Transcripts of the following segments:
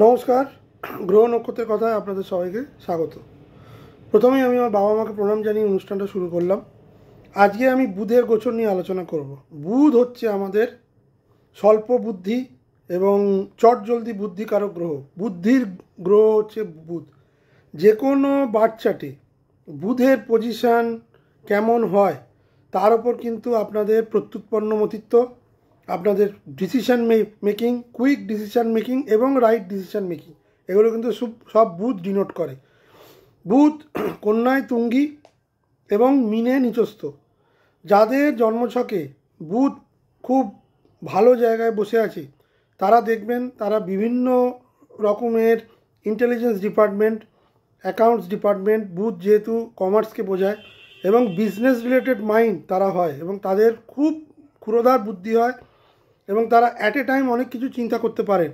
নমস্কার। গ্রহ নক্ষত্রের কথায় আপনাদের সবাইকে স্বাগত। প্রথমেই আমি আমার বাবা মাকে প্রণাম জানিয়ে অনুষ্ঠানটা শুরু করলাম। আজকে আমি বুধের গোচর নিয়ে আলোচনা করব। বুধ হচ্ছে আমাদের স্বল্প বুদ্ধি এবং চটজলদি বুদ্ধিকারক গ্রহ। বুদ্ধির গ্রহ হচ্ছে বুধ। যে কোনো বাচ্চাটি বুধের পজিশান কেমন হয় তার ওপর কিন্তু আপনাদের প্রত্যুৎপন্নমতিত্ব, আপনাদের decision making, quick decision making এবং রাইট ডিসিশান মেকিং, এগুলো কিন্তু সব বুধ ডিনোট করে। বুধ কন্যায় তুঙ্গি এবং মিনে নিচস্থ। যাদের জন্মছকে বুধ খুব ভালো জায়গায় বসে আছে তারা দেখবেন তারা বিভিন্ন রকমের ইন্টেলিজেন্স ডিপার্টমেন্ট, অ্যাকাউন্টস ডিপার্টমেন্ট, বুধ যেহেতু কমার্সকে বোঝায়, এবং বিজনেস রিলেটেড মাইন্ড তারা হয় এবং তাদের খুব ক্ষুরোদার বুদ্ধি হয় এবং তারা অ্যাট এ টাইম অনেক কিছু চিন্তা করতে পারেন।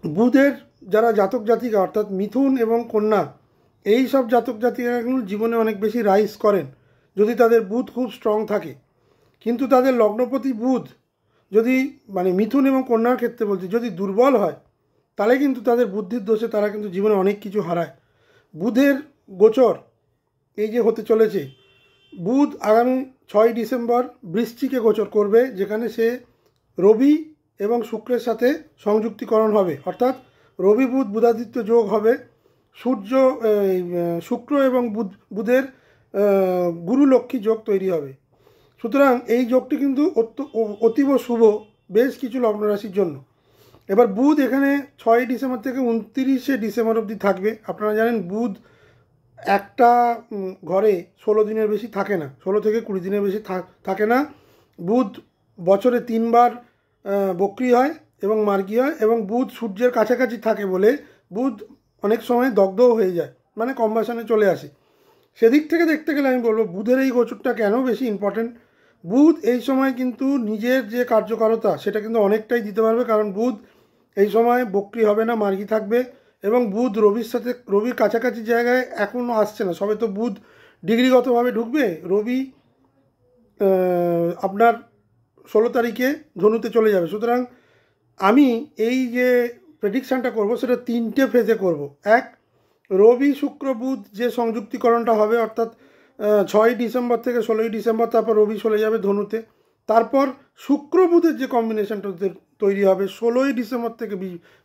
বুধের যারা জাতক জাতিকা অর্থাৎ মিথুন এবং কন্যা, এই সব জাতক জাতিকাগুলো জীবনে অনেক বেশি রাইজ করেন যদি তাদের বুধ খুব স্ট্রং থাকে। কিন্তু তাদের লগ্নপতি বুধ যদি মিথুন এবং কন্যার ক্ষেত্রে বলছি যদি দুর্বল হয় তাহলে কিন্তু তাদের বুদ্ধির দোষে তারা কিন্তু জীবনে অনেক কিছু হারায়। বুধের গোচর এই যে হতে চলেছে, বুধ আগামী 6 ডিসেম্বর বৃশ্চিকে গোচর করবে, যেখানে সে রবি এবং শুক্রের সাথে সংযুক্তিকরণ হবে, অর্থাৎ রবি বুধ বুধাদিত্য যোগ হবে। সূর্য শুক্র এবং বুধের গুরু লক্ষ্মী যোগ তৈরি হবে। সুতরাং এই যোগটি কিন্তু অতীব শুভ বেশ কিছু লগ্ন রাশির জন্য। এবার বুধ এখানে 6 ডিসেম্বর থেকে 29 ডিসেম্বর অবধি থাকবে। আপনারা জানেন বুধ একটা ঘরে 16 দিনের বেশি থাকে না, 16 থেকে 20 দিনের বেশি থাকে না। বুধ বছরে 3 বার বক্রি হয় এবং মার্গী হয়, এবং বুধ সূর্যের কাছাকাছি থাকে বলে বুধ অনেক সময় দগ্ধও হয়ে যায়, মানে কম্বাসনে চলে আসে। সেদিক থেকে দেখতে গেলে আমি বলবো বুধের এই গোচরটা কেন বেশি ইম্পর্টেন্ট। বুধ এই সময় কিন্তু নিজের যে কার্যকারিতা সেটা কিন্তু অনেকটাই দিতে পারবে, কারণ বুধ এই সময় বক্রি হবে না, মার্গী থাকবে, এবং বুধ রবির কাছাকাছি জায়গায় এখনও আসছে না, সবে তো বুধ ডিগ্রিগতভাবে ঢুকবে। রবি আপনার 16 তারিখে ধনুতে চলে যাবে। সুতরাং আমি এই যে প্রেডিকশানটা করব সেটা 3টে ফেজে করব। এক, রবি শুক্র বুধ যে সংযুক্তিকরণটা হবে, অর্থাৎ 6 ডিসেম্বর থেকে 16 ডিসেম্বর, তারপর রবি চলে যাবে ধনুতে। তারপর শুক্র বুধের যে কম্বিনেশনটা তৈরি হবে 16 ডিসেম্বর থেকে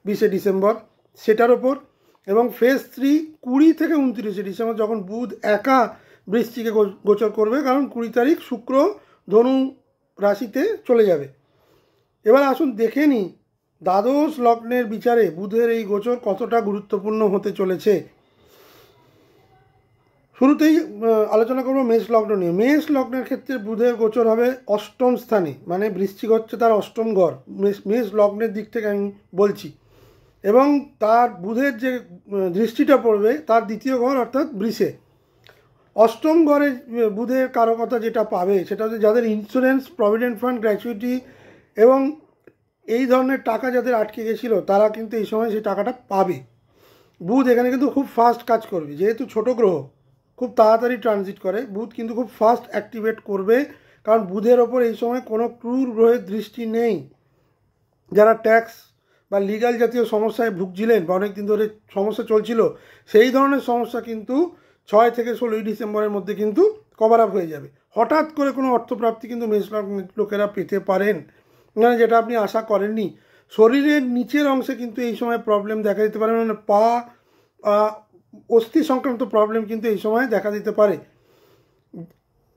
20 ডিসেম্বর, সেটার ওপর। এবং ফেজ 3 20 থেকে 29 ডিসেম্বর, যখন বুধ একা বৃশ্চিকে গোচর করবে, কারণ 20 তারিখ শুক্র ধনু রাশিতে চলে যাবে। এবার আসুন দেখে নিই দ্বাদশ লগ্নের বিচারে বুধের এই গোচর কতটা গুরুত্বপূর্ণ হতে চলেছে। শুরুতেই আলোচনা করব মেষ লগ্ন নিয়ে। মেষ লগ্নের ক্ষেত্রে বুধের গোচর হবে অষ্টম স্থানে, মানে বৃশ্চিক হচ্ছে তার অষ্টম ঘর, মেষ লগ্নের দিক থেকে আমি বলছি, এবং তার বুধের যে দৃষ্টিটা পড়বে তার দ্বিতীয় ঘর অর্থাৎ বৃষে। অষ্টম ঘরে বুধের কারকতা যেটা পাবে সেটা হচ্ছে যাদের ইন্স্যুরেন্স, প্রভিডেন্ট ফান্ড, গ্র্যাচুইটি এবং এই ধরনের টাকা যাদের আটকে গেছিলো তারা কিন্তু এই সময় সেই টাকাটা পাবে। বুধ এখানে কিন্তু খুব ফাস্ট কাজ করবে, যেহেতু ছোট গ্রহ খুব তাড়াতাড়ি ট্রানজিট করে, বুধ কিন্তু খুব ফাস্ট অ্যাক্টিভেট করবে, কারণ বুধের ওপর এই সময় কোনো ক্রূর গ্রহের দৃষ্টি নেই। যারা ট্যাক্স বা লিগাল জাতীয় সমস্যায় ভুগছিলেন বা অনেক দিন ধরে সমস্যা চলছিল, সেই ধরনের সমস্যা কিন্তু 6 থেকে 16 ডিসেম্বরের মধ্যে কিন্তু কভার আপ হয়ে যাবে। হঠাৎ করে কোনো অর্থপ্রাপ্তি কিন্তু মেষ লগ্নের লোকেরা পেতে পারেন, মানে যেটা আপনি আশা করেননি। শরীরের নিচের অংশে কিন্তু এই সময় প্রবলেম দেখা দিতে পারে, মানে পা অস্থি সংক্রান্ত প্রবলেম কিন্তু এই সময় দেখা দিতে পারে।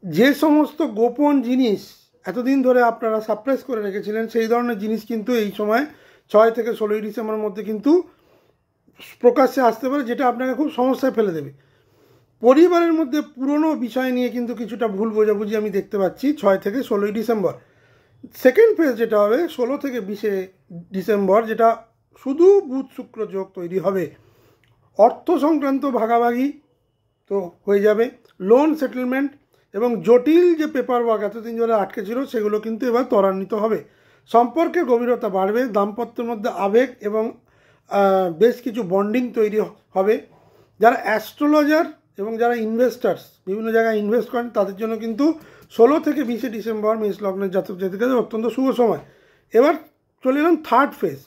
যে সমস্ত গোপন জিনিস এতদিন ধরে আপনারা সাপ্রেস করে রেখেছিলেন সেই ধরনের জিনিস কিন্তু এই সময় 6 থেকে 16 ডিসেম্বরের মধ্যে কিন্তু প্রকাশ্যে আসতে পারে, যেটা আপনাকে খুব সমস্যায় ফেলে দেবে। পরিবারের মধ্যে পুরনো বিষয় নিয়ে কিন্তু কিছুটা ভুল বোঝাবুঝি আমি দেখতে পাচ্ছি 6 থেকে 16 ডিসেম্বর। সেকেন্ড ফেজ যেটা হবে 16 থেকে 20 ডিসেম্বর, যেটা শুধু বুধ শুক্র যোগ তৈরি হবে। অর্থ সংক্রান্ত ভাগাভাগি তো হয়ে যাবে, লোন সেটেলমেন্ট এবং জটিল যে পেপার ওয়ার্ক এতদিন ধরে আটকে ছিল সেগুলো কিন্তু এবার ত্বরান্বিত হবে। সম্পর্কের গভীরতা বাড়বে, দাম্পত্যের মধ্যে আবেগ এবং বেশ কিছু বন্ডিং তৈরি হবে। যারা অ্যাস্ট্রোলজার এবং যারা ইনভেস্টার্স বিভিন্ন জায়গায় ইনভেস্ট করেন তাদের জন্য কিন্তু 16 থেকে 20 ডিসেম্বর মেষ লগ্নের জাতক জাতিকাদের অত্যন্ত শুভ সময়। এবার চলে এলাম থার্ড ফেজ।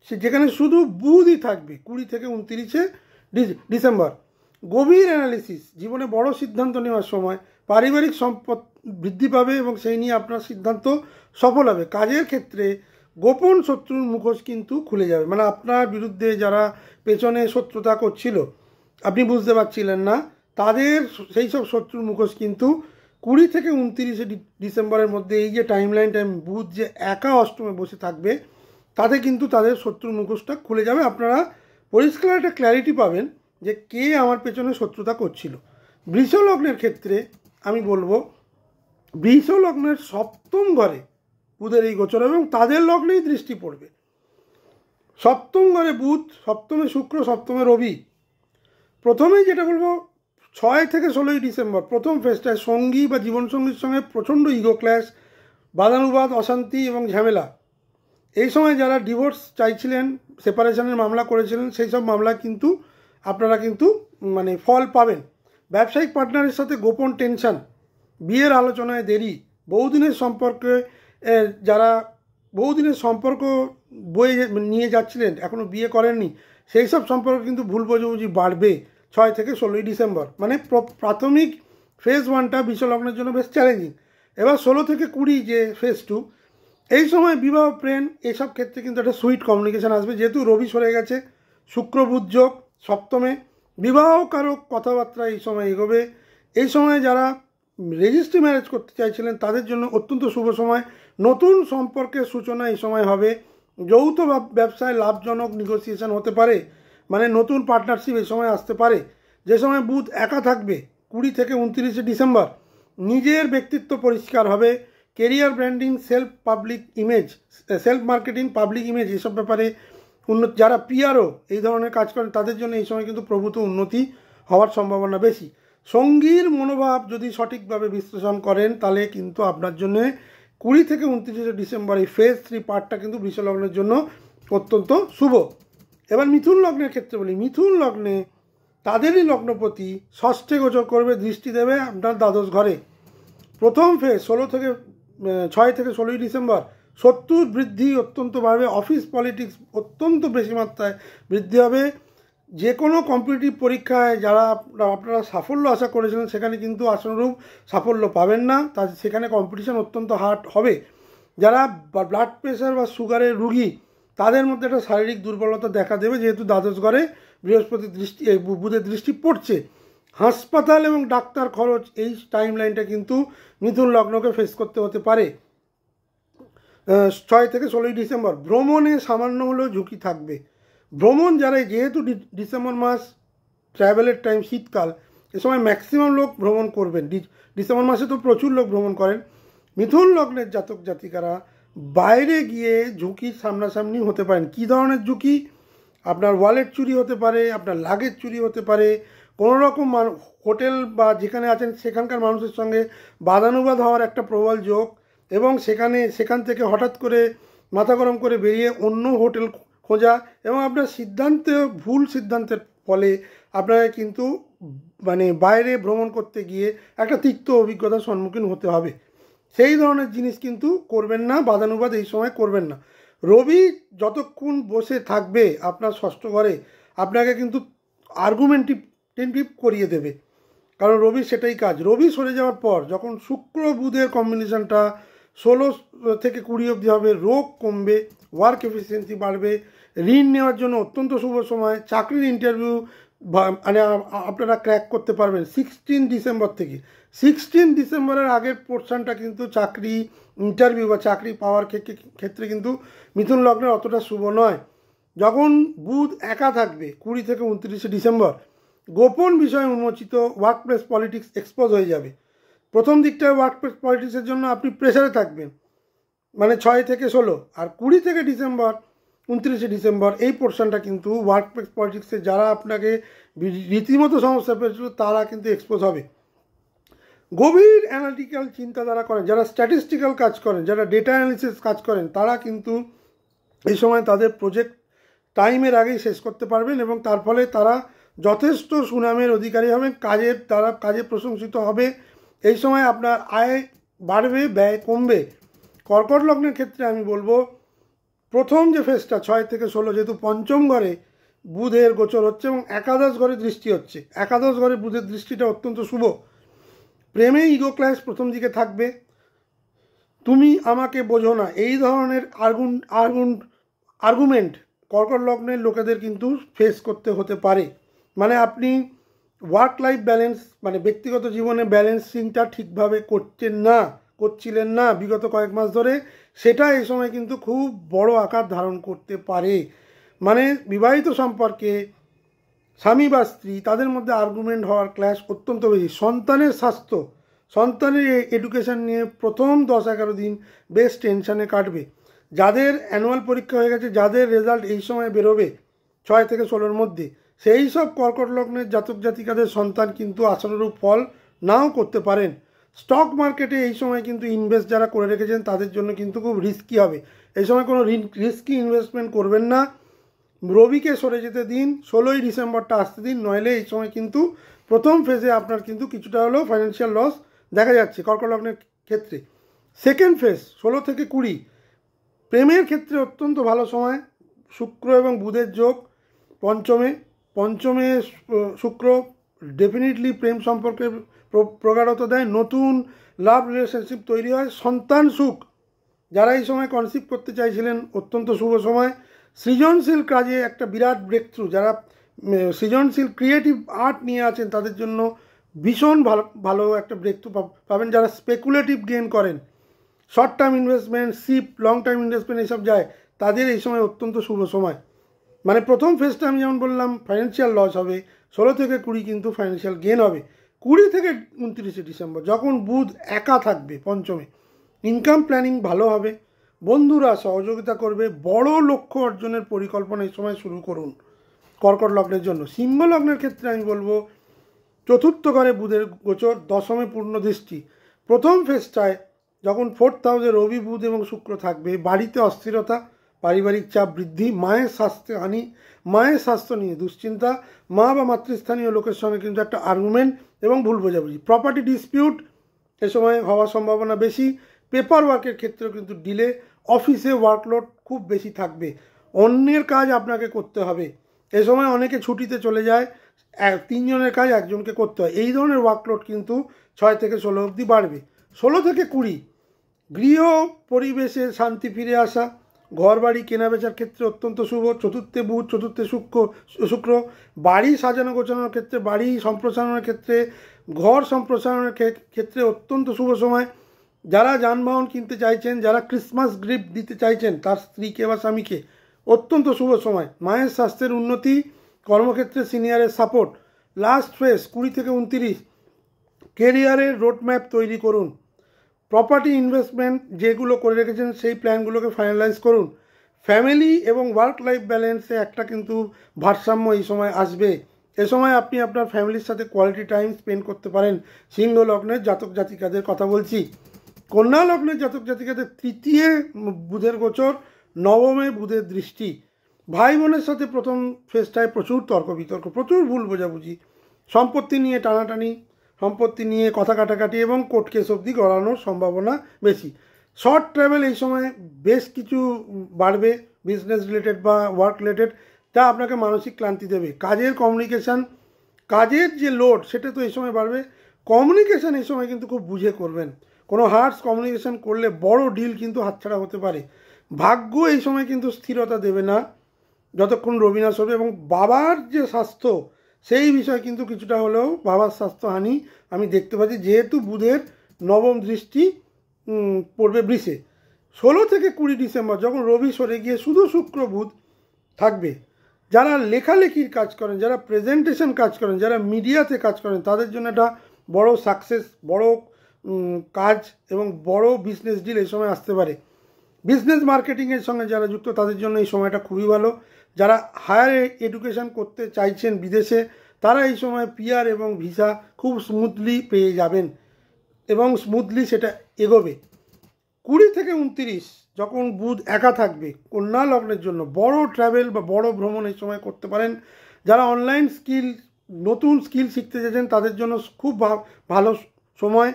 যেখানে শুধু বুধই থাকবে 20 থেকে 29 ডিসেম্বর। গভীর অ্যানালিসিস, জীবনে বড় সিদ্ধান্ত নেওয়ার সময়, পারিবারিক সম্পদ বৃদ্ধি পাবে এবং সেই নিয়ে আপনার সিদ্ধান্ত সফল হবে। কাজের ক্ষেত্রে গোপন শত্রুর মুখোশ কিন্তু খুলে যাবে, মানে আপনার বিরুদ্ধে যারা পেছনে শত্রুতা করছিল আপনি বুঝতে পারছিলেন না, তাদের সেই সব শত্রুর মুখোশ কিন্তু 20 থেকে 29 ডিসেম্বরের মধ্যে এই যে টাইম বুধ যে একা অষ্টমে বসে থাকবে তাতে কিন্তু তাদের শত্রুর মুখোশটা খুলে যাবে। আপনারা পরিষ্কার একটা ক্ল্যারিটি পাবেন যে কে আমার পেছনে শত্রুতা করছিল। বৃষ লগ্নের ক্ষেত্রে আমি বলবো বৃষ লগ্নের সপ্তম ঘরে বুধের এই গোচর এবং তাদের লগ্নেই দৃষ্টি পড়বে। সপ্তম ঘরে বুধ, সপ্তমে শুক্র, সপ্তমে রবি। প্রথমেই যেটা বলবো 6 থেকে 16 ডিসেম্বর প্রথম ফেজটায় সঙ্গী বা জীবনসঙ্গীর সঙ্গে প্রচণ্ড ইগো ক্ল্যাশ, বাদানুবাদ, অশান্তি এবং ঝামেলা। এই সময় যারা ডিভোর্স চাইছিলেন, সেপারেশনের মামলা করেছিলেন, সেই সব মামলা কিন্তু আপনারা কিন্তু মানে ফল পাবেন। ব্যবসায়িক পার্টনারের সাথে গোপন টেনশন, বিয়ের আলোচনায় দেরি, বহুদিনের সম্পর্ক বয়ে নিয়ে যাচ্ছিলেন, এখনও বিয়ে করেননি, সেই সব সম্পর্ক কিন্তু ভুল বোঝাবুঝি বাড়বে 6 থেকে 16 ডিসেম্বর। মানে প্রাথমিক ফেজ 1টা বিশ্বলগ্নের জন্য বেশ চ্যালেঞ্জিং। এবার 16 থেকে 20 যে ফেজ 2, এই সময় বিবাহ, প্রেম এসব ক্ষেত্রে কিন্তু একটা সুইট কমিউনিকেশান আসবে। যেহেতু রবি সরে গেছে, শুক্র বুধ যোগ সপ্তমে, বিবাহকারক কথাবার্তা এই সময় এগোবে। এই সময় যারা রেজিস্ট্রি ম্যারেজ করতে চাইছিলেন তাদের জন্য অত্যন্ত শুভ সময়। নতুন সম্পর্কের সূচনা এই সময় হবে। যৌথ ব্যবসায় লাভজনক নেগোসিয়েশন হতে পারে, মানে নতুন পার্টনারশিপ এই সময় আসতে পারে। যে সময় বুধ একা থাকবে 20 থেকে 29 ডিসেম্বর, নিজের ব্যক্তিত্ব পরিষ্কার হবে। Career, branding, self marketing, public image এসব ব্যাপারে উন্নতি। যারা পিআরও এই ধরনের কাজ করেন তাদের জন্য এই সময় কিন্তু প্রভূত উন্নতি হওয়ার সম্ভাবনা বেশি। সঙ্গীর মনোভাব যদি সঠিকভাবে বিশ্লেষণ করেন তাহলে কিন্তু আপনার জন্য 20 থেকে 29 ডিসেম্বর এই ফেজ 3 পার্টটা কিন্তু বৃষ লগ্নের জন্য অত্যন্ত শুভ। এবার মিথুন লগ্নের ক্ষেত্রে বলি, মিথুন লগ্নে তাদেরই লগ্নপতি ষষ্ঠে গোচর করবে, দৃষ্টি দেবে আপনার দ্বাদশ ঘরে। প্রথম ফেজ 6 থেকে 16 ডিসেম্বর, শত্রুর বৃদ্ধি অত্যন্ত বাড়বে। অফিস পলিটিক্স অত্যন্ত বেশি মাত্রায় বৃদ্ধি হবে। যে কোনো কম্পিটিটিভ পরীক্ষায় যারা আপনারা সাফল্য আশা করেছিলেন সেখানে কিন্তু আশানুরূপ সাফল্য পাবেন না, সেখানে কম্পিটিশান অত্যন্ত হার্ড হবে। যারা ব্লাড প্রেশার বা সুগারের রুগী তাদের মধ্যে একটা শারীরিক দুর্বলতা দেখা দেবে, যেহেতু দ্বাদশ ঘরে বৃহস্পতির দৃষ্টি, বুধের দৃষ্টি পড়ছে। হাসপাতাল এবং ডাক্তার খরচ এই টাইমলাইনটা কিন্তু মিথুন লগ্নকে ফেস করতে হতে পারে। 6 থেকে 16 ডিসেম্বর ভ্রমণে সামান্য হলেও ঝুঁকি থাকবে। ভ্রমণ যারা, যেহেতু ডিসেম্বর মাস ট্রাভেলের টাইম, শীতকাল, এ সময় ম্যাক্সিমাম লোক ভ্রমণ করবেন। ডিসেম্বর মাসে তো প্রচুর লোক ভ্রমণ করেন। মিথুন লগ্নের জাতক জাতিকারা বাইরে গিয়ে ঝুঁকির সামনাসামনি হতে পারেন। কী ধরনের ঝুঁকি? আপনার ওয়ালেট চুরি হতে পারে, আপনার লাগেজ চুরি হতে পারে, কোনো রকম হোটেল বা যেখানে আছেন সেখানকার মানুষের সঙ্গে বাদানুবাদ হওয়ার একটা প্রবল যোগ, এবং সেখান থেকে হঠাৎ করে মাথা গরম করে বেরিয়ে অন্য হোটেল খোঁজা, এবং আপনার ভুল সিদ্ধান্তের ফলে আপনাকে কিন্তু মানে বাইরে ভ্রমণ করতে গিয়ে একটা তিক্ত অভিজ্ঞতার সম্মুখীন হতে হবে। সেই ধরনের জিনিস কিন্তু করবেন না, বাদানুবাদ এই সময় করবেন না। রবি যতক্ষণ বসে থাকবে আপনার ষষ্ঠ ঘরে আপনাকে কিন্তু আর্গুমেন্টেটিভ করিয়ে দেবে, কারণ রবি সেটাই কাজ। রবি সরে যাওয়ার পর যখন শুক্র বুধের কম্বিনেশনটা 16 থেকে 20 অবধি হবে, রোগ কমবে, ওয়ার্ক এফিসিয়েন্সি বাড়বে, ঋণ নেওয়ার জন্য অত্যন্ত শুভ সময়। চাকরির ইন্টারভিউ মানে আপনারা ক্র্যাক করতে পারবেন 16 ডিসেম্বর থেকে। 16 ডিসেম্বরের আগের পোর্শনটা কিন্তু চাকরি ইন্টারভিউ বা চাকরি পাওয়ার ক্ষেত্রে কিন্তু মিথুন লগ্নের অতটা শুভ নয়। যখন বুধ একা থাকবে 20 থেকে 29 ডিসেম্বর, গোপন বিষয় উন্মোচিত, ওয়ার্কপ্লেস পলিটিক্স এক্সপোজ হয়ে যাবে। প্রথম দিকটায় ওয়ার্কপ্লেস পলিটিক্সের জন্য আপনি প্রেসারে থাকবেন, মানে 6 থেকে 16, আর 20 থেকে 29 ডিসেম্বর এই পোর্শনটা কিন্তু ওয়ার্কপ্লেস পলিটিক্সে যারা আপনাকে রীতিমতো সমস্যা পেয়েছিল তারা কিন্তু এক্সপোজ হবে। গভীর অ্যানালিটিক্যাল চিন্তাধারা করেন, যারা স্ট্যাটিস্টিক্যাল কাজ করেন, যারা ডেটা অ্যানালিসিস কাজ করেন, তারা কিন্তু এই সময় তাদের প্রজেক্ট টাইমের আগেই শেষ করতে পারবেন, এবং তার ফলে তারা যথেষ্ট সুনামের অধিকারী হবেন, কাজে প্রশংসিত হবে। এই সময় আপনার আয় বাড়বে, ব্যয় কমবে। কর্কট লগ্নের ক্ষেত্রে আমি বলবো প্রথম যে ফেজটা 6 থেকে 16, যেহেতু পঞ্চম ঘরে বুধের গোচর হচ্ছে এবং একাদশ ঘরে দৃষ্টি হচ্ছে, একাদশ ঘরে বুধের দৃষ্টিটা অত্যন্ত শুভ। প্রেমে ইগো ক্ল্যাশ প্রথম দিকে থাকবে, তুমি আমাকে বোঝো না, এই ধরনের আর্গুমেন্ট কর্কট লগ্নের লোকেদের কিন্তু ফেস করতে হতে পারে। মানে আপনি ওয়ার্ক লাইফ ব্যালেন্স, মানে ব্যক্তিগত জীবনে ব্যালেন্সিংটা ঠিকভাবে করছিলেন না বিগত কয়েক মাস ধরে, সেটা এই সময় কিন্তু খুব বড় আকার ধারণ করতে পারে। মানে বিবাহিত সম্পর্কে স্বামী বা স্ত্রী তাদের মধ্যে আর্গুমেন্ট হওয়ার ক্ল্যাশ অত্যন্ত বেশি। সন্তানের স্বাস্থ্য, সন্তানের এডুকেশন নিয়ে প্রথম 10-11 দিন বেশ টেনশানে কাটবে। যাদের অ্যানুয়াল পরীক্ষা হয়ে গেছে, যাদের রেজাল্ট এই সময় বেরোবে 6 থেকে 16-র মধ্যে, সেই সব কর্কট লগ্নের জাতক জাতিকাদের সন্তান কিন্তু আশানুরূপ ফল নাও করতে পারেন। স্টক মার্কেটে এই সময় কিন্তু ইনভেস্ট যারা করে রেখেছেন তাদের জন্য কিন্তু খুব রিস্কি হবে। এই সময় কোনো রিস্কি ইনভেস্টমেন্ট করবেন না। রবিকে সরে যেতে দিন, 16ই ডিসেম্বরটা আসতে দিন, নইলে এই সময় কিন্তু প্রথম ফেজে আপনার কিন্তু কিছুটা হলেও ফাইন্যান্সিয়াল লস দেখা যাচ্ছে কর্কট লগ্নের ক্ষেত্রে। সেকেন্ড ফেজ 16 থেকে 20, প্রেমের ক্ষেত্রে অত্যন্ত ভালো সময়। শুক্র এবং বুধের যোগ পঞ্চমে শুক্র ডেফিনেটলি প্রেম সম্পর্কে প্রগাঢ়তা দেয়, নতুন লাভ রিলেশনশিপ তৈরি হয়, সন্তান সুখ। যারা এই সময় কনসিভ করতে চাইছিলেন অত্যন্ত শুভ সময়। সৃজনশীল কাজে একটা বিরাট ব্রেক থ্রু, যারা সৃজনশীল ক্রিয়েটিভ আর্ট নিয়ে আছেন তাদের জন্য ভীষণ ভালো একটা ব্রেক থ্রু পাবেন। যারা স্পেকুলেটিভ গেন করেন, short term investment, sheep, long term investment এইসব যায়, তাদের এই সময় অত্যন্ত শুভ সময়। মানে প্রথম ফেজটা আমি যেমন বললাম ফাইন্যান্সিয়াল লস হবে, 16 থেকে 20 কিন্তু ফাইন্যান্সিয়াল গেন হবে। 20 থেকে 29 ডিসেম্বর যখন বুধ একা থাকবে পঞ্চমে, ইনকাম প্ল্যানিং ভালো হবে, বন্ধুরা সহযোগিতা করবে, বড় লক্ষ্য অর্জনের পরিকল্পনা এই সময় শুরু করুন কর্কট লগ্নের জন্য। সিংহ লগ্নের ক্ষেত্রে আমি বলবো চতুর্থ ঘরে বুধের গোচর, দশমে পূর্ণ দৃষ্টি। প্রথম ফেজটায় যখন 4th হাউসে রবি, বুধ এবং শুক্র থাকবে, বাড়িতে অস্থিরতা, পারিবারিক চাপ বৃদ্ধি, মায়ের স্বাস্থ্য নিয়ে দুশ্চিন্তা, মা বা মাতৃস্থানীয় লোকের সঙ্গে কিন্তু একটা আর্গুমেন্ট এবং ভুল বোঝাবুঝি, প্রপার্টি ডিসপিউট এ সময় হওয়ার সম্ভাবনা বেশি। পেপার ওয়ার্কের ক্ষেত্রেও কিন্তু ডিলে, অফিসে ওয়ার্কলোড খুব বেশি থাকবে, অন্যের কাজ আপনাকে করতে হবে। এ সময় অনেকে ছুটিতে চলে যায়, 3 জনের কাজ 1 জনকে করতে হয়, এই ধরনের ওয়ার্কলোড কিন্তু 6 থেকে 16 অবধি বাড়বে। 16 থেকে 20 গৃহ পরিবেশে শান্তি ফিরে আসা, ঘর বাড়ি কেনাবেচার ক্ষেত্রে অত্যন্ত শুভ। চতুর্থে বুধ, চতুর্থে শুক্র, বাড়ি সাজানো গোছানোর ক্ষেত্রে, বাড়ি সম্প্রসারণের ক্ষেত্রে, ঘর সম্প্রসারণের ক্ষেত্রে অত্যন্ত শুভ সময়। যারা যানবাহন কিনতে চাইছেন, যারা ক্রিসমাস গিফট দিতে চাইছেন তার স্ত্রীকে বা স্বামীকে, অত্যন্ত শুভ সময়। মায়ের স্বাস্থ্যের উন্নতি, কর্মক্ষেত্রে সিনিয়রের সাপোর্ট। লাস্ট ফেজ 20 থেকে 29, কেরিয়ারের রোডম্যাপ তৈরি করুন, প্রপার্টি ইনভেস্টমেন্ট যেগুলো করে রেখেছেন সেই প্ল্যানগুলোকে ফাইনালাইজ করুন। ফ্যামিলি এবং ওয়ার্ক লাইফ ব্যালেন্সে একটা কিন্তু ভারসাম্য এই সময় আসবে। এ সময় আপনি আপনার ফ্যামিলির সাথে কোয়ালিটি টাইম স্পেন্ড করতে পারেন। সিংহ লগ্নের জাতক জাতিকাদের কথা বলছি। কন্যা লগ্নের জাতক জাতিকাদের তৃতীয় বুধের গোচর, নবমে বুধের দৃষ্টি। ভাই বোনের সাথে প্রথম ফেজটায় প্রচুর তর্ক বিতর্ক, প্রচুর ভুল বোঝাবুঝি, সম্পত্তি নিয়ে টানাটানি, সম্পত্তি নিয়ে কথা কাটাকাটি এবং কোর্ট কেস অবধি গড়ানোর সম্ভাবনা বেশি। শর্ট ট্রাভেল এই সময় বেশ কিছু বাড়বে, বিজনেস রিলেটেড বা ওয়ার্ক রিলেটেড, যা আপনাকে মানসিক ক্লান্তি দেবে। কাজের কমিউনিকেশান, কাজের যে লোড সেটা তো এই সময় বাড়বে। কমিউনিকেশান এই সময় কিন্তু খুব বুঝে করবেন, কোনো হার্শ কমিউনিকেশান করলে বড় ডিল কিন্তু হাতছাড়া হতে পারে। ভাগ্য এই সময় কিন্তু স্থিরতা দেবে না যতক্ষণ রবি না সরবে। এবং বাবার যে স্বাস্থ্য, সেই বিষয় কিন্তু কিছুটা হলেও বাবার স্বাস্থ্যহানি আমি দেখতে পাচ্ছি, যেহেতু বুধের নবম দৃষ্টি পড়বে বৃষে। 16 থেকে 20 ডিসেম্বর যখন রবি সরে গিয়ে শুধু শুক্র বুধ থাকবে, যারা লেখালেখির কাজ করেন, যারা প্রেজেন্টেশন কাজ করেন, যারা মিডিয়াতে কাজ করেন, তাদের জন্য একটা বড় সাকসেস, বড় কাজ এবং বড় বিজনেস ডিল এই সময় আসতে পারে। বিজনেস মার্কেটিংয়ের সঙ্গে যারা যুক্ত তাদের জন্য এই সময়টা খুবই ভালো। যারা হায়ার এডুকেশন করতে চাইছেন বিদেশে, তারা এই সময় পিআর এবং ভিসা খুব স্মুথলি পেয়ে যাবেন এবং স্মুথলি সেটা এগোবে। 20 থেকে 29 যখন বুধ একা থাকবে, কন্যা লগ্নের জন্য বড় ট্রাভেল বা বড় ভ্রমণ এই সময় করতে পারেন। যারা অনলাইন নতুন স্কিল শিখতে চাইছেন তাদের জন্য খুব ভালো সময়।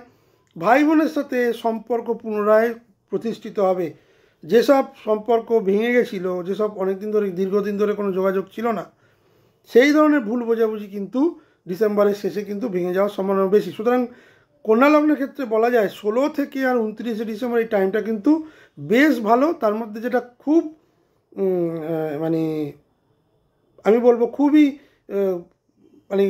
ভাই বোনের সাথে সম্পর্ক পুনরায় প্রতিষ্ঠিত হবে। যেসব সম্পর্ক ভেঙে গেছিলো, যেসব অনেকদিন ধরে দীর্ঘদিন ধরে কোনো যোগাযোগ ছিল না, সেই ধরনের ভুল বোঝাবুঝি কিন্তু ডিসেম্বরের শেষে কিন্তু ভেঙে যাওয়ার সম্ভাবনা বেশি। সুতরাং কন্যা লগ্নের ক্ষেত্রে বলা যায় 16 থেকে আর 29শে ডিসেম্বর এই টাইমটা কিন্তু বেশ ভালো। তার মধ্যে যেটা খুব মানে আমি বলবো খুবই মানে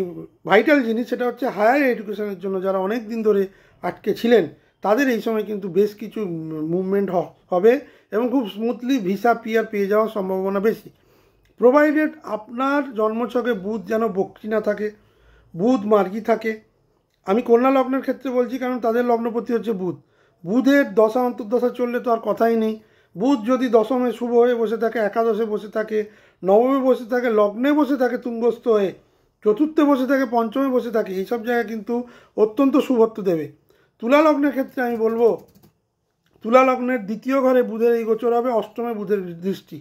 ভাইটাল জিনিস, সেটা হচ্ছে হায়ার এডুকেশনের জন্য যারা অনেক দিন ধরে আটকে ছিলেন তাদের এই সময় কিন্তু বেশ কিছু মুভমেন্ট হবে এবং খুব স্মুথলি ভিসা পিআর পেয়ে যাওয়ার সম্ভাবনা বেশি, প্রোভাইডেড আপনার জন্মছকে বুধ যেন বক্রি না থাকে, বুধ মার্গী থাকে। আমি কন্যা লগ্নের ক্ষেত্রে বলছি কারণ তাদের লগ্নপতি হচ্ছে বুধ। বুধের দশা অন্তর্দশা চললে তো আর কথাই নেই। বুধ যদি দশমে শুভ হয়ে বসে থাকে, একাদশে বসে থাকে, নবমে বসে থাকে, লগ্নে বসে থাকে তুঙ্গস্থ হয়ে, চতুর্থে বসে থাকে, পঞ্চমে বসে থাকে, এইসব জায়গায় কিন্তু অত্যন্ত শুভত্ব দেবে। তুলা লগ্নের ক্ষেত্রে আমি বলবো তুলা লগ্নের দ্বিতীয় ঘরে বুধের এই গোচর হবে, অষ্টমে বুধের দৃষ্টি।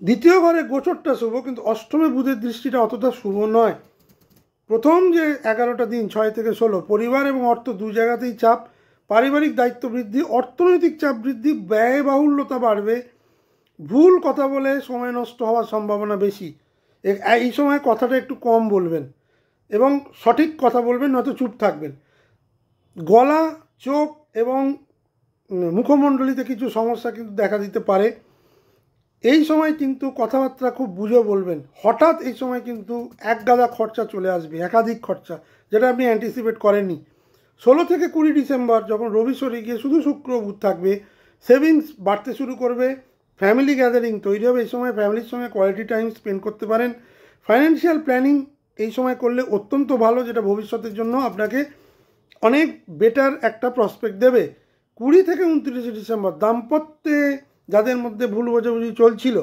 দ্বিতীয় ঘরে গোচরটা শুভ, কিন্তু অষ্টমে বুধের দৃষ্টিটা অতটা শুভ নয়। প্রথম যে 11টা দিন 6 থেকে 16 পরিবার এবং অর্থ দু জায়গাতেই চাপ, পারিবারিক দায়িত্ব বৃদ্ধি, অর্থনৈতিক চাপ বৃদ্ধি, ব্যয়বাহুল্যতা বাড়বে, ভুল কথা বলে সময় নষ্ট হওয়ার সম্ভাবনা বেশি। এই সময় কথাটা একটু কম বলবেন এবং সঠিক কথা বলবেন, নয়তো চুপ থাকবেন। গলা, চোখ এবং মুখমণ্ডলীতে কিছু সমস্যা কিন্তু দেখা দিতে পারে। এই সময় কিন্তু কথাবার্তা খুব বুঝে বলবেন। হঠাৎ এই সময় কিন্তু একগাদা খরচা চলে আসবে, একাধিক খরচা, যেটা আপনি অ্যান্টিসিপেট করেননি। 16 থেকে 20 ডিসেম্বর যখন রবি সরে গিয়ে শুধু শুক্র বুধ থাকবে, সেভিংস বাড়তে শুরু করবে, ফ্যামিলি গ্যাদারিং তৈরি হবে। এই সময় ফ্যামিলির সঙ্গে কোয়ালিটি টাইম স্পেন্ড করতে পারেন। ফাইন্যান্সিয়াল প্ল্যানিং এই সময় করলে অত্যন্ত ভালো, যেটা ভবিষ্যতের জন্য আপনাকে অনেক বেটার একটা প্রসপেক্ট দেবে। 20 থেকে 29 ডিসেম্বর দাম্পত্যে যাদের মধ্যে ভুল বোঝাবুঝি চলছিল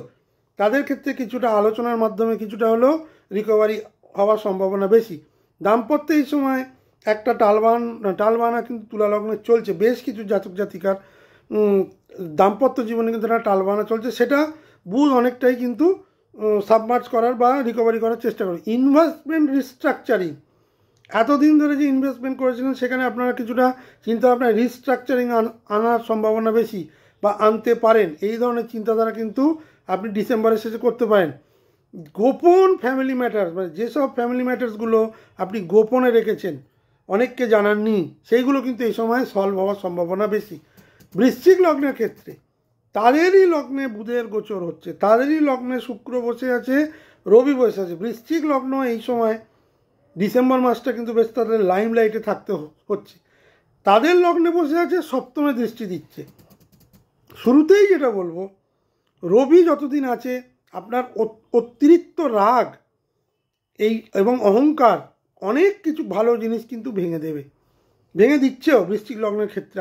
তাদের ক্ষেত্রে কিছুটা আলোচনার মাধ্যমে কিছুটা হলেও রিকভারি হওয়ার সম্ভাবনা বেশি। দাম্পত্যে এই সময় একটা টালবানা কিন্তু তুলা লগ্নে চলছে, বেশ কিছু জাতক জাতিকার দাম্পত্য জীবনে কিন্তু একটা টালবানা চলছে, সেটা বুধ অনেকটাই কিন্তু সাবমার্জ করার বা রিকভারি করার চেষ্টা করে। ইনভেস্টমেন্ট রিস্ট্রাকচারিং, এতদিন ধরে যে ইনভেস্টমেন্ট করেছিলেন সেখানে আপনারা কিছুটা চিন্তাভাবনা রিস্ট্রাকচারিং আনার সম্ভাবনা বেশি বা আনতে পারেন। এই ধরনের চিন্তাধারা কিন্তু আপনি ডিসেম্বরের শেষে করতে পারেন। গোপন ফ্যামিলি ম্যাটার্স, মানে যেসব ফ্যামিলি ম্যাটার্সগুলো আপনি গোপনে রেখেছেন, অনেককে জানাননি, সেইগুলো কিন্তু এই সময় সলভ হওয়ার সম্ভাবনা বেশি। বৃশ্চিক লগ্নের ক্ষেত্রে তাদেরই লগ্নে বুধের গোচর হচ্ছে, তাদেরই লগ্নে শুক্র বসে আছে, রবি বসে আছে। বৃশ্চিক লগ্ন এই সময় ডিসেম্বর মাসটা কিন্তু বেশ তাদের লাইমলাইটে থাকতে হচ্ছে। তাদের লগ্নে বসে আছে, সপ্তমে দৃষ্টি দিচ্ছে। শুরুতেই যেটা বলবো, রবি যতদিন আছে আপনার অতিরিক্ত রাগ এই এবং অহংকার অনেক কিছু ভালো জিনিস কিন্তু ভেঙে দেবে, ভেঙে দিচ্ছেও বৃশ্চিক লগ্নের ক্ষেত্রে।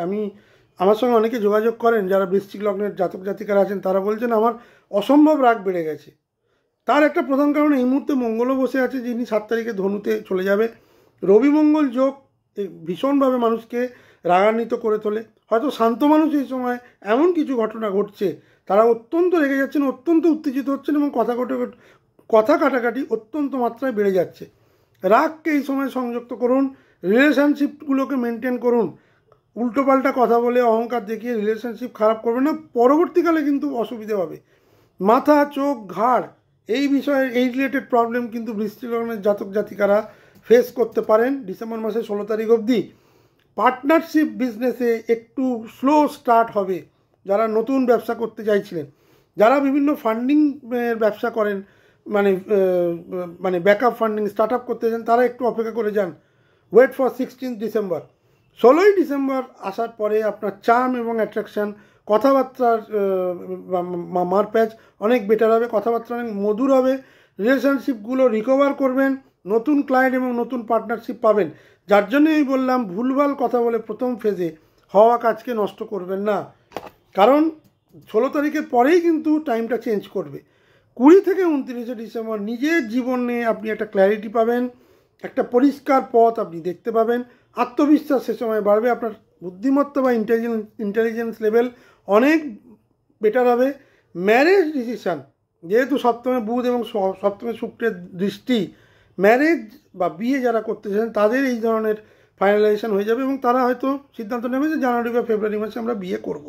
আমার সঙ্গে অনেকে যোগাযোগ করেন যারা বৃশ্চিক লগ্নের জাতক জাতিকারা আছেন, তারা বলছেন আমার অসম্ভব রাগ বেড়ে গেছে। তার একটা প্রধান কারণ এই মুহূর্তে মঙ্গলও বসে আছে, যিনি 7 তারিখে ধনুতে চলে যাবে। রবি মঙ্গল যোগ ভীষণভাবে মানুষকে রাগান্বিত করে তোলে। হয়তো শান্ত মানুষ এই সময় এমন কিছু ঘটনা ঘটছে, তারা অত্যন্ত রেগে যাচ্ছেন, অত্যন্ত উত্তেজিত হচ্ছেন এবং কথা কাটাকাটি অত্যন্ত মাত্রায় বেড়ে যাচ্ছে। রাগকে এই সময় সংযুক্ত করুন, রিলেশনশিপগুলোকে মেনটেন করুন। উল্টোপাল্টা কথা বলে অহংকার দেখিয়ে রিলেশনশিপ খারাপ করবেন না, পরবর্তীকালে কিন্তু অসুবিধে হবে। মাথা, চোখ, ঘাড় এই বিষয়ে এই রিলেটেড প্রবলেম কিন্তু বৃশ্চিক লগ্নের জাতক জাতিকারা ফেস করতে পারেন ডিসেম্বর মাসের 16 তারিখ অবধি। পার্টনারশিপ বিজনেসে একটু স্লো স্টার্ট হবে যারা নতুন ব্যবসা করতে চাইছিলেন। যারা বিভিন্ন ফান্ডিং ব্যবসা করেন, মানে ব্যাকআপ ফান্ডিং স্টার্ট আপ করতে চান, তারা একটু অপেক্ষা করে যান। Wait for 16 December. 16ই ডিসেম্বর আসার পরে আপনার চার্ম এবং অ্যাট্রাকশান, কথাবার্তার মারপ্যাচ অনেক বেটার হবে, কথাবার্তা অনেক মধুর হবে, রিলেশনশিপগুলো রিকভার করবেন, নতুন ক্লায়েন্ট এবং নতুন পার্টনারশিপ পাবেন। যার জন্য আমি বললাম ভুলভাল কথা বলে প্রথম ফেজে হওয়া কাজকে নষ্ট করবেন না, কারণ 16 তারিখের পরেই কিন্তু টাইমটা চেঞ্জ করবে। 20 থেকে 29 ডিসেম্বর নিজের জীবনে আপনি একটা ক্ল্যারিটি পাবেন, একটা পরিষ্কার পথ আপনি দেখতে পাবেন, আত্মবিশ্বাস সে সময় বাড়বে, আপনার বুদ্ধিমত্তা বা ইন্টেলিজেন্স লেভেল অনেক বেটার হবে। ম্যারেজ ডিসিশান, যেহেতু সপ্তমে বুধ এবং সপ্তমে শুক্রের দৃষ্টি, ম্যারেজ বা বিয়ে যারা করতে চান তাদের এই ধরনের ফাইনালাইজেশন হয়ে যাবে এবং তারা হয়তো সিদ্ধান্ত নেবে যে জানুয়ারি বা ফেব্রুয়ারি মাসে আমরা বিয়ে করব।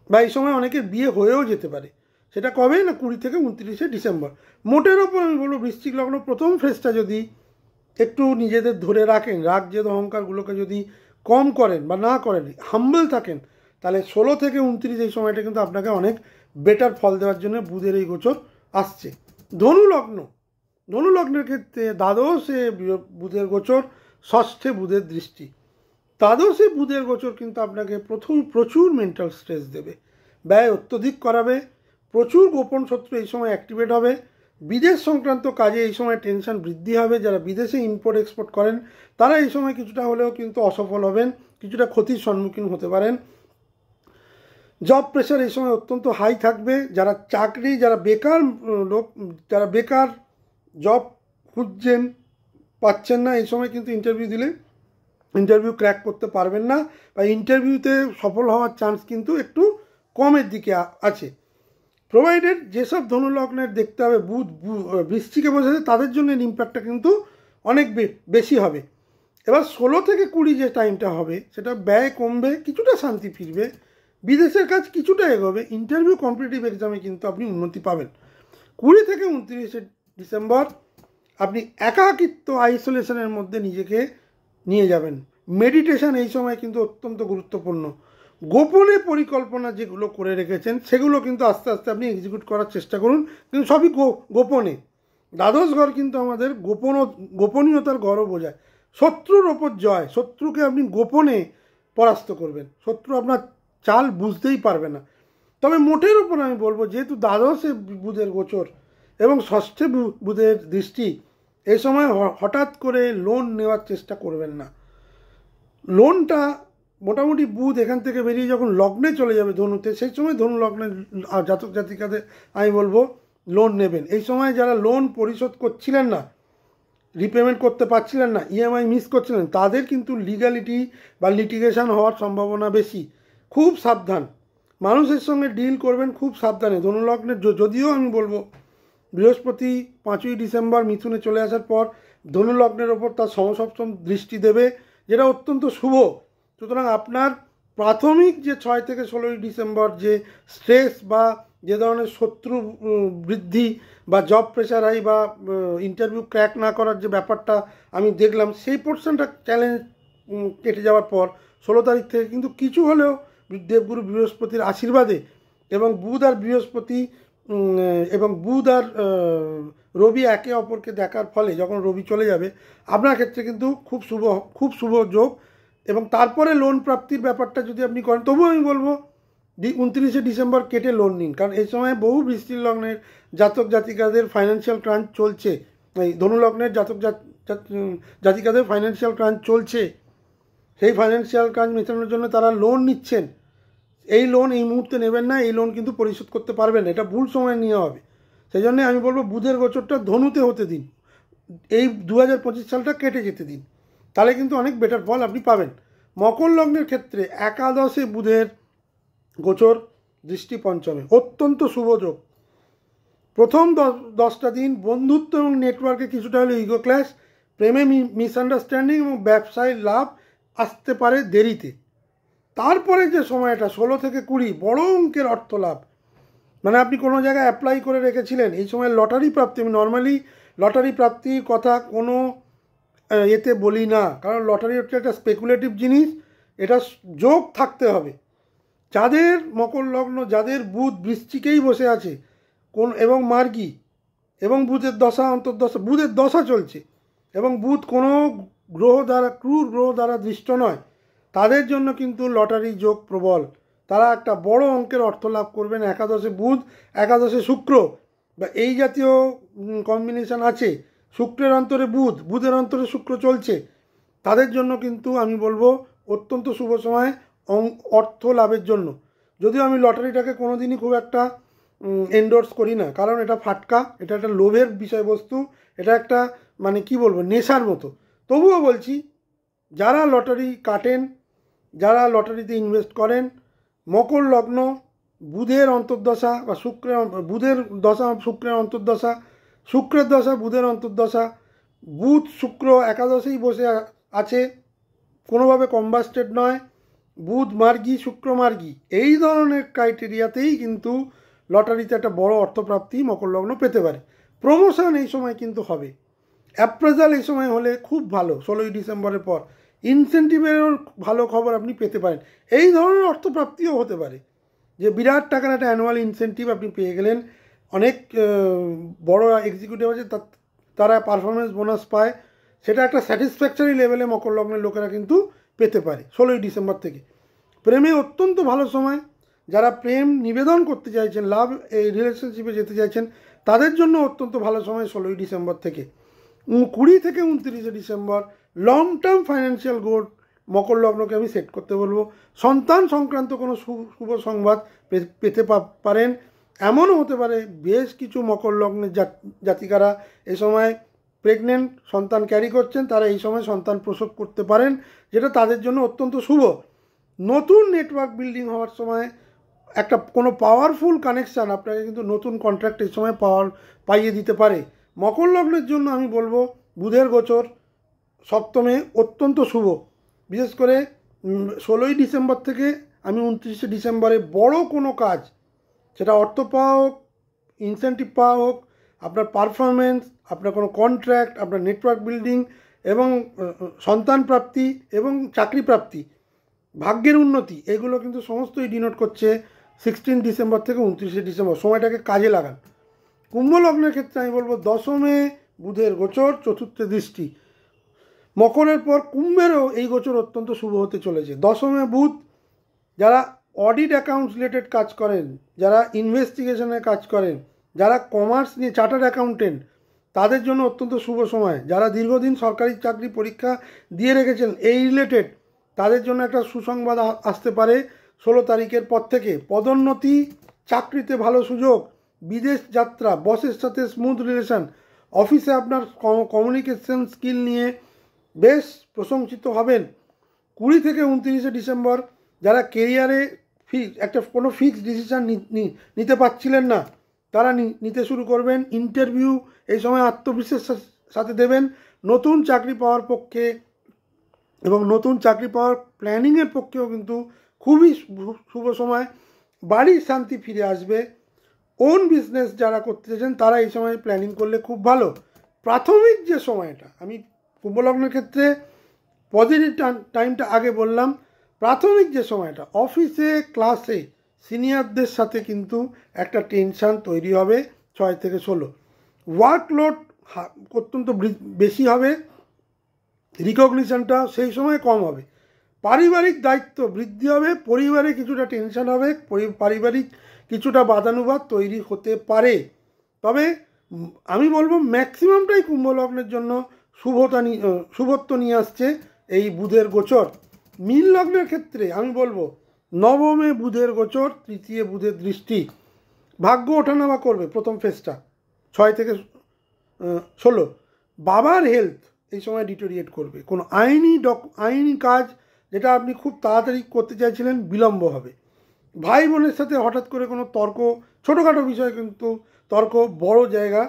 বা এই সময় অনেকের বিয়ে হয়েও যেতে পারে। সেটা কবে না 20 থেকে 29 ডিসেম্বর। মোটের ওপর আমি বলবো বৃশ্চিক লগ্ন প্রথম ফেজটা যদি একটু নিজেদের ধরে রাখেন, রাগ জেদ অহংকারগুলোকে যদি কম করেন বা না করেন, হাম্বল থাকেন, তাহলে 16 থেকে 29 এই সময়টা কিন্তু আপনাকে অনেক বেটার ফল দেওয়ার জন্য বুধের এই গোচর আসছে। ধনু লগ্নের ক্ষেত্রে দ্বাদশে বুধের গোচর, ষষ্ঠে বুধের দৃষ্টি। দ্বাদশে বুধের গোচর কিন্তু আপনাকে প্রচুর মেন্টাল স্ট্রেস দেবে, ব্যয় অত্যধিক করাবে, প্রচুর গোপন শত্রু এই সময় অ্যাক্টিভেট হবে, বিদেশ সংক্রান্ত কাজে এই সময় টেনশন বৃদ্ধি হবে। যারা বিদেশে ইম্পোর্ট এক্সপোর্ট করেন তারা এই সময় কিছুটা হলেও কিন্তু অসফল হবেন, কিছুটা ক্ষতির সম্মুখীন হতে পারেন। জব প্রেশার এই সময় অত্যন্ত হাই থাকবে। যারা বেকার জব খুঁজছেন, পাচ্ছেন না, এই সময় কিন্তু ইন্টারভিউ ক্র্যাক করতে পারবেন না, বা ইন্টারভিউতে সফল হওয়ার চান্স কিন্তু একটু কমের দিকে আছে। প্রোভাইডেড যেসব ধনুলগ্নের দেখতে হবে বুধ বৃশ্চিকে বসেছে, তাদের জন্য ইম্প্যাক্টটা কিন্তু অনেক বেশি হবে। এবার 16 থেকে 20 যে টাইমটা হবে, সেটা ব্যয় কমবে, কিছুটা শান্তি ফিরবে, বিদেশের কাজ কিছুটা এগোবে, ইন্টারভিউ কম্পিটিটিভ এক্সামে কিন্তু আপনি উন্নতি পাবেন। 20 থেকে 29 ডিসেম্বর আপনি একাকিত্ব আইসোলেশনের মধ্যে নিজেকে নিয়ে যাবেন। মেডিটেশন এই সময় কিন্তু অত্যন্ত গুরুত্বপূর্ণ। গোপনে পরিকল্পনা যেগুলো করে রেখেছেন সেগুলো কিন্তু আস্তে আস্তে আপনি এক্সিকিউট করার চেষ্টা করুন, কিন্তু সবই গোপনে। দ্বাদশ ঘর কিন্তু আমাদের গোপনীয়তার ঘরও বোঝায়। শত্রুর ওপর জয়, শত্রুকে আপনি গোপনে পরাস্ত করবেন, শত্রু আপনার চাল বুঝতেই পারবে না। তবে মোটের ওপর আমি বলবো, যেহেতু দ্বাদশে বুধের গোচর এবং ষষ্ঠে বুধের দৃষ্টি, এই সময় হঠাৎ করে লোন নেওয়ার চেষ্টা করবেন না। লোনটা মোটামুটি বুধ এখান থেকে বেরিয়ে যখন লগ্নে চলে যাবে ধনুতে, সেই সময় ধনু লগ্নের জাতক জাতিকাদের আমি বলবো লোন নেবেন। এই সময় যারা লোন পরিশোধ করছিলেন না, রিপেমেন্ট করতে পারছিলেন না, ইএমআই মিস করছিলেন, তাদের কিন্তু লিগ্যালিটি বা লিটিগেশন হওয়ার সম্ভাবনা বেশি। খুব সাবধান, মানুষের সঙ্গে ডিল করবেন খুব সাবধানে। ধনুলগ্নের যদিও আমি বলবো বৃহস্পতি 5ই ডিসেম্বর মিথুনে চলে আসার পর ধনুলগ্নের ওপর তার সমসপ্তম দৃষ্টি দেবে, যেটা অত্যন্ত শুভ। সুতরাং আপনার প্রাথমিক যে 6 থেকে 16 ডিসেম্বর যে স্ট্রেস বা যে ধরনের শত্রু বৃদ্ধি বা জব প্রেশার হাই বা ইন্টারভিউ ক্র্যাক না করার যে ব্যাপারটা আমি দেখলাম, সেই পোর্শনটা চ্যালেঞ্জ কেটে যাওয়ার পর 16 তারিখ থেকে কিন্তু কিছু হলেও দেবগুরু বৃহস্পতির আশীর্বাদে এবং বুধ আর রবি একে অপরকে দেখার ফলে যখন রবি চলে যাবে, আপনার ক্ষেত্রে কিন্তু খুব শুভ যোগ। এবং তারপরে লোন প্রাপ্তির ব্যাপারটা যদি আপনি করেন, তবুও আমি বলবো 29 ডিসেম্বর কেটে লোন নিন, কারণ এই সময় বহু বৃশ্চিক লগ্নের জাতক জাতিকাদের ফাইন্যান্সিয়াল ক্রাঞ্চ চলছে, এই ধনুলগ্নের জাতিকাদের ফাইন্যান্সিয়াল ক্রাঞ্চ চলছে। সেই ফাইন্যান্সিয়াল ক্রাঞ্চ মেটানোর জন্য তারা লোন নিচ্ছেন। এই লোন এই মুহূর্তে নেবেন না, এই লোন কিন্তু পরিশোধ করতে পারবেন না, এটা ভুল সময় নেওয়া হবে। সেই জন্যে আমি বলবো বুধের গোচরটা ধনুতে হতে দিন, এই 2025 সালটা কেটে যেতে দিন, তাহলে কিন্তু অনেক বেটার ফল আপনি পাবেন। মকর লগ্নের ক্ষেত্রে একাদশে বুধের গোচর, দৃষ্টি পঞ্চমে, অত্যন্ত শুভ যোগ। প্রথম 10টা দিন বন্ধুত্ব এবং নেটওয়ার্কে কিছুটা হলে ইগো ক্ল্যাশ, প্রেমে মিসআন্ডারস্ট্যান্ডিং এবং ব্যবসায় লাভ আসতে পারে দেরিতে। তারপরে যে সময়টা 16 থেকে 20 বড় অঙ্কের অর্থ লাভ, মানে আপনি কোনো জায়গায় অ্যাপ্লাই করে রেখেছিলেন, এই সময় লটারি প্রাপ্তি। আমি নর্মালি লটারি প্রাপ্তির কথা কোনো এতে বলি না, কারণ লটারি হচ্ছে একটা স্পেকুলেটিভ জিনিস, এটা যোগ থাকতে হবে। যাদের মকর লগ্ন, যাদের বুধ বৃশ্চিকেই বসে আছে এবং মার্গী এবং বুধের দশা চলছে এবং বুধ কোনো ক্রূর গ্রহ দ্বারা দৃষ্ট নয়, তাদের জন্য কিন্তু লটারি যোগ প্রবল। তারা একটা বড় অঙ্কের অর্থ লাভ করবেন। একাদশে বুধ, একাদশে শুক্র বা এই জাতীয় কম্বিনেশন আছে, শুক্রের অন্তরে বুধ, বুধের অন্তরে শুক্র চলছে, তাদের জন্য কিন্তু আমি বলবো অত্যন্ত শুভ সময় অর্থ লাভের জন্য। যদিও আমি লটারিটাকে কোনো দিনই খুব একটা এন্ডোর্স করি না, কারণ এটা ফাটকা, এটা একটা লোভের বিষয়বস্তু, এটা একটা মানে কি বলবো নেশার মতো। তবুও বলছি, যারা লটারি কাটেন, যারা লটারিতে ইনভেস্ট করেন, মকর লগ্ন, বুধের অন্তর্দশা বা বুধের দশা শুক্রের অন্তর্দশা, শুক্রের দশা বুধের অন্তর্দশা, বুধ শুক্র একাদশেই বসে আছে, কোনোভাবে কম্বাস্টেড নয়, বুধ মার্গী শুক্র মার্গী এই ধরনের ক্রাইটেরিয়াতেই কিন্তু লটারিতে একটা বড় অর্থপ্রাপ্তি মকর লগ্ন পেতে পারে। প্রমোশন এই সময় কিন্তু হবে, অ্যাপ্রেজাল এই সময় হলে খুব ভালো। 16ই ডিসেম্বরের পর ইনসেন্টিভেরও ভালো খবর আপনি পেতে পারেন। এই ধরনের অর্থপ্রাপ্তিও হতে পারে যে বিরাট টাকার একটা অ্যানুয়াল ইনসেন্টিভ আপনি পেয়ে গেলেন। অনেক বড় এক্সিকিউটিভ আছে তারা পারফরমেন্স বোনাস পায়, সেটা একটা স্যাটিসফ্যাকচারি লেভেলে মকর লগ্নের লোকেরা কিন্তু পেতে পারে 16ই ডিসেম্বর থেকে। প্রেমে অত্যন্ত ভালো সময়, যারা প্রেম নিবেদন করতে চাইছেন, লাভ এই রিলেশনশিপে যেতে চাইছেন, তাদের জন্য অত্যন্ত ভালো সময় 16ই ডিসেম্বর থেকে। 20 থেকে 29শে ডিসেম্বর লং টার্ম ফাইন্যান্সিয়াল গোল মকর লগ্নকে আমি সেট করতে বলবো। সন্তান সংক্রান্ত কোনো শুভ সংবাদ পেতে পারেন। এমনও হতে পারে বেশ কিছু মকর লগ্নের জাতিকারা এই সময় প্রেগনেন্ট সন্তান ক্যারি করছেন, তারা এই সময় সন্তান প্রসব করতে পারেন, যেটা তাদের জন্য অত্যন্ত শুভ। নতুন নেটওয়ার্ক বিল্ডিং হওয়ার সময় একটা কোনো পাওয়ারফুল কানেকশান আপনাকে কিন্তু নতুন কন্ট্রাক্ট এই সময় পাইয়ে দিতে পারে। মকর লগ্নের জন্য আমি বলবো বুধের গোচর সপ্তমে অত্যন্ত শুভ। বিশেষ করে 16ই ডিসেম্বর থেকে আমি 29শে ডিসেম্বরে বড় কোনো কাজ, সেটা অর্থ পাওয়া হোক, ইনসেন্টিভ পাওয়া হোক, আপনার পারফরমেন্স, আপনার কোনো কন্ট্রাক্ট, আপনার নেটওয়ার্ক বিল্ডিং এবং সন্তান প্রাপ্তি এবং চাকরি প্রাপ্তি, ভাগ্যের উন্নতি, এগুলো কিন্তু সমস্তই ডিনোট করছে 16 ডিসেম্বর থেকে 29শে ডিসেম্বর। সময়টাকে কাজে লাগান। কুম্ভ লগ্নের ক্ষেত্রে আমি বলবো দশমে বুধের গোচর, চতুর্থ দৃষ্টি। মকরের পর কুম্ভেরও এই গোচর অত্যন্ত শুভ হতে চলেছে। দশমে বুধ, যারা অডিট অ্যাকাউন্টস রিলেটেড কাজ করেন, যারা ইনভেস্টিগেশনের কাজ করেন, যারা কমার্স নিয়ে চার্টার্ড অ্যাকাউন্টেন্ট, তাদের জন্য অত্যন্ত শুভ সময়। যারা দীর্ঘদিন সরকারি চাকরি পরীক্ষা দিয়ে রেখেছেন এই রিলেটেড, তাদের জন্য একটা সুসংবাদ আসতে পারে 16 তারিখের পর থেকে। পদোন্নতি, চাকরিতে ভালো সুযোগ, বিদেশ যাত্রা, বসের সাথে স্মুথ রিলেশন, অফিসে আপনার কমিউনিকেশন স্কিল নিয়ে বেশ প্রশংসিত হবেন। 20 থেকে 29শে ডিসেম্বর যারা কেরিয়ারে একটা কোনো ফিক্সড ডিসিশান নিতে পারছিলেন না, তারা নিতে শুরু করবেন। ইন্টারভিউ এই সময় আত্মবিশ্বাসের সাথে দেবেন। নতুন চাকরি পাওয়ার পক্ষে এবং নতুন চাকরি পাওয়ার প্ল্যানিংয়ের পক্ষেও কিন্তু খুবই শুভ সময়। বাড়ির শান্তি ফিরে আসবে। ওন বিজনেস যারা করতে চাইছেন তারা এই সময় প্ল্যানিং করলে খুব ভালো। প্রাথমিক যে সময়টা, আমি কুম্ভলগ্নের ক্ষেত্রে পজিটিভ টাইমটা আগে বললাম, প্রাথমিক যে সময়টা অফিসে ক্লাসে সিনিয়রদের সাথে কিন্তু একটা টেনশান তৈরি হবে 6 থেকে 16। ওয়ার্কলোড অত্যন্ত বেশি হবে, রিকগনিশনটা সেই সময় কম হবে। পারিবারিক দায়িত্ব বৃদ্ধি হবে, পরিবারে কিছুটা টেনশন হবে, পারিবারিক কিছুটা বাদানুবাদ তৈরি হতে পারে। তবে আমি বলবো ম্যাক্সিমামটাই কুম্ভলগ্নের জন্য শুভত্ব নিয়ে আসছে এই বুধের গোচর। মীন লগ্নের ক্ষেত্রে আমি বলবো নবমে বুধের গোচর, তৃতীয় বুধের দৃষ্টি, ভাগ্য ওঠানামা করবে প্রথম ফেজটা 6 থেকে 16। বাবার হেলথ এই সময় ডিটোরিয়েট করবে। কোনো আইনি কাজ যেটা আপনি খুব তাড়াতাড়ি করতে চাইছিলেন বিলম্ব হবে। ভাই বোনের সাথে হঠাৎ করে কোনো তর্ক, ছোটোখাটো বিষয় কিন্তু তর্ক বড় জায়গা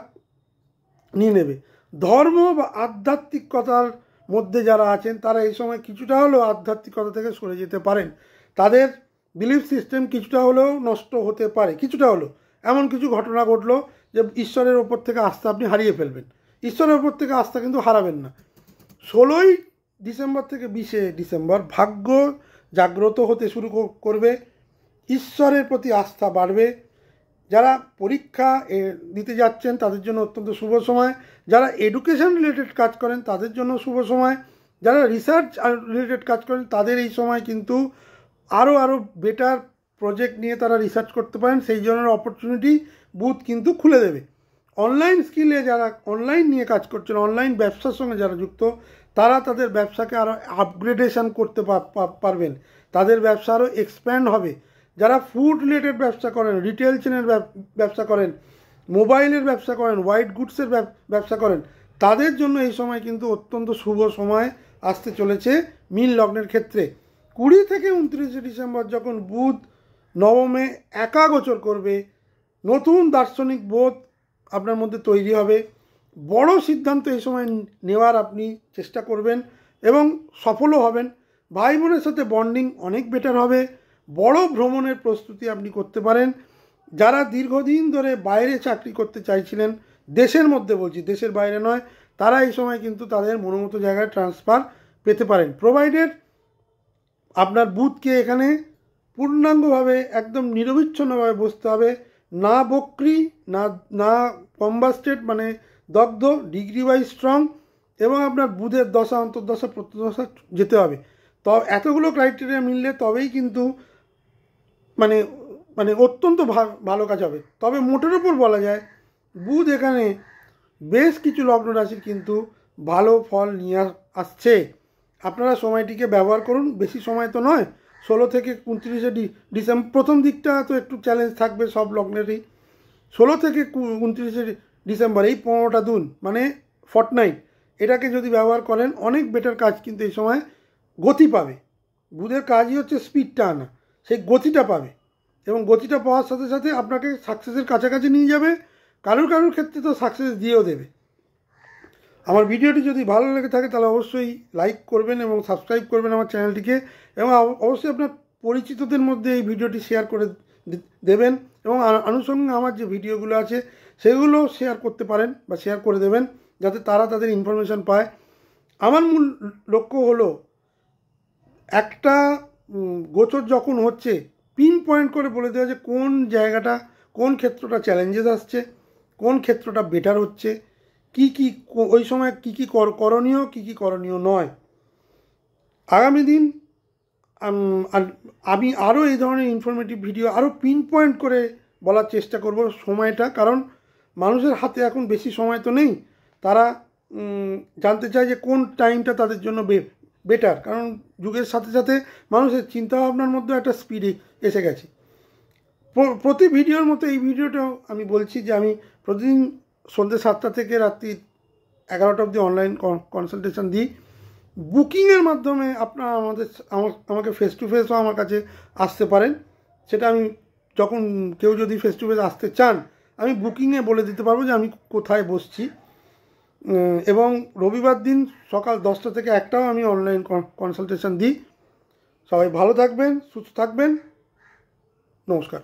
নিয়ে নেবে। ধর্ম বা আধ্যাত্মিকতার মধ্যে যারা আছেন তারা এই সময় কিছুটা হলেও আধ্যাত্মিকতা থেকে সরে যেতে পারেন। তাদের বিলিফ সিস্টেম কিছুটা হলেও নষ্ট হতে পারে, কিছুটা হলেও। এমন কিছু ঘটনা ঘটলো যে ঈশ্বরের ওপর থেকে আস্থা আপনি হারিয়ে ফেলবেন। ঈশ্বরের ওপর থেকে আস্থা কিন্তু হারাবেন না। 16ই ডিসেম্বর থেকে 20শে ডিসেম্বর ভাগ্য জাগ্রত হতে শুরু করবে, ঈশ্বরের প্রতি আস্থা বাড়বে। যারা পরীক্ষা দিতে যাচ্ছেন তাদের জন্য অত্যন্ত শুভ সময়। যারা এডুকেশন রিলেটেড কাজ করেন তাদের জন্য শুভ সময়। যারা রিসার্চ রিলেটেড কাজ করেন তাদের এই সময় কিন্তু আরও বেটার প্রজেক্ট নিয়ে তারা রিসার্চ করতে পারেন, সেই জন্য অপরচুনিটি বুথ কিন্তু খুলে দেবে। অনলাইন স্কিলে যারা অনলাইন নিয়ে কাজ করছেন, অনলাইন ব্যবসার সঙ্গে যারা যুক্ত, তারা তাদের ব্যবসাকে আরও আপগ্রেডেশন করতে পারবেন, তাদের ব্যবসা আরও এক্সপ্যান্ড হবে। যারা ফুড রিলেটেড ব্যবসা করেন, রিটেল চেনের ব্যবসা করেন, মোবাইলের ব্যবসা করেন, হোয়াইট গুডসের ব্যবসা করেন, তাদের জন্য এই সময় কিন্তু অত্যন্ত শুভ সময় আসতে চলেছে মীন লগ্নের ক্ষেত্রে। 20 থেকে 29শে ডিসেম্বর যখন বুধ নবমে একা গোচর করবে, নতুন দার্শনিক বোধ আপনার মধ্যে তৈরি হবে। বড় সিদ্ধান্ত এই সময় নেওয়ার আপনি চেষ্টা করবেন এবং সফলও হবেন। ভাই বোনের সাথে বন্ডিং অনেক বেটার হবে। বড় ভ্রমণের প্রস্তুতি আপনি করতে পারেন। যারা দীর্ঘদিন ধরে বাইরে চাকরি করতে চাইছিলেন, দেশের মধ্যে বলছি, দেশের বাইরে নয়, তারা এই সময় কিন্তু তাদের মনোমতো জায়গায় ট্রান্সফার পেতে পারেন, প্রোভাইডেড আপনার বুথকে এখানে পূর্ণাঙ্গভাবে একদম নিরবিচ্ছিন্নভাবে বসতে হবে, না বকরি, না না কম্বাস্টেড মানে দগ্ধ, ডিগ্রি ওয়াইজ স্ট্রং, এবং আপনার বুধের দশা অন্তর্দশা প্রত্যদশা যেতে হবে। তো এতগুলো ক্রাইটেরিয়া মিললে তবেই কিন্তু মানে মানে অত্যন্ত ভালো কাজ হবে। তবে মোটের ওপর বলা যায় বুধ এখানে বেশ কিছু লগ্ন রাশির কিন্তু ভালো ফল নিয়ে আসছে। আপনারা সময়টিকে ব্যবহার করুন, বেশি সময় তো নয়, 16 থেকে 29শে ডিসেম্বর। প্রথম দিকটা তো একটু চ্যালেঞ্জ থাকবে সব লগ্নেরই। 16 থেকে 29শে ডিসেম্বর এই 15টা দিন মানে ফর্টনাইট, এটাকে যদি ব্যবহার করেন অনেক বেটার কাজ কিন্তু এই সময় গতি পাবে। বুধের কাজই হচ্ছে স্পিডটা আনা, সেই গতিটা পাবে, এবং গতিটা পাওয়ার সাথে সাথে আপনাকে সাকসেসের কাছাকাছি নিয়ে যাবে। কারুর ক্ষেত্রে তো সাকসেস দিয়েও দেবে। আমার ভিডিওটি যদি ভালো লেগে থাকে তাহলে অবশ্যই লাইক করবেন এবং সাবস্ক্রাইব করবেন আমার চ্যানেলটিকে, এবং অবশ্যই আপনার পরিচিতদের মধ্যে এই ভিডিওটি শেয়ার করে দেবেন, এবং আনুষঙ্গিক আমার যে ভিডিওগুলো আছে সেগুলো শেয়ার করতে পারেন বা শেয়ার করে দেবেন, যাতে তারা তাদের ইনফরমেশান পায়। আমার মূল লক্ষ্য হলো একটা গোচর যখন হচ্ছে পিন পয়েন্ট করে বলে দেওয়া যে কোন জায়গাটা, কোন ক্ষেত্রটা চ্যালেঞ্জেস আসছে, কোন ক্ষেত্রটা বেটার হচ্ছে, কি ওই সময় কি করণীয়, কি করণীয় নয়। আগামী দিন আমি আরও এই ধরনের ইনফরমেটিভ ভিডিও আরও পিন পয়েন্ট করে বলার চেষ্টা করব সময়টা, কারণ মানুষের হাতে এখন বেশি সময় তো নেই। তারা জানতে চায় যে কোন টাইমটা তাদের জন্য বেটার, কারণ যুগের সাথে সাথে মানুষের চিন্তাভাবনার মধ্যে একটা স্পিড এসে গেছে। প্রতি ভিডিওর মতো এই ভিডিওটাও আমি বলছি যে আমি প্রতিদিন সন্ধ্যে 7টা থেকে রাত্রি 11টা অবধি অনলাইন কনসালটেশন দিই। বুকিংয়ের মাধ্যমে আপনারা আমাকে ফেস টু ফেসও আমার কাছে আসতে পারেন। সেটা আমি যখন কেউ যদি ফেস টু ফেস আসতে চান আমি বুকিংয়ে বলে দিতে পারবো যে আমি কোথায় বসছি। এবং রবিবার দিন সকাল 10টা থেকে 1টাও আমি অনলাইন কনসালটেশন দিই। সবাই ভালো থাকবেন, সুস্থ থাকবেন, নমস্কার।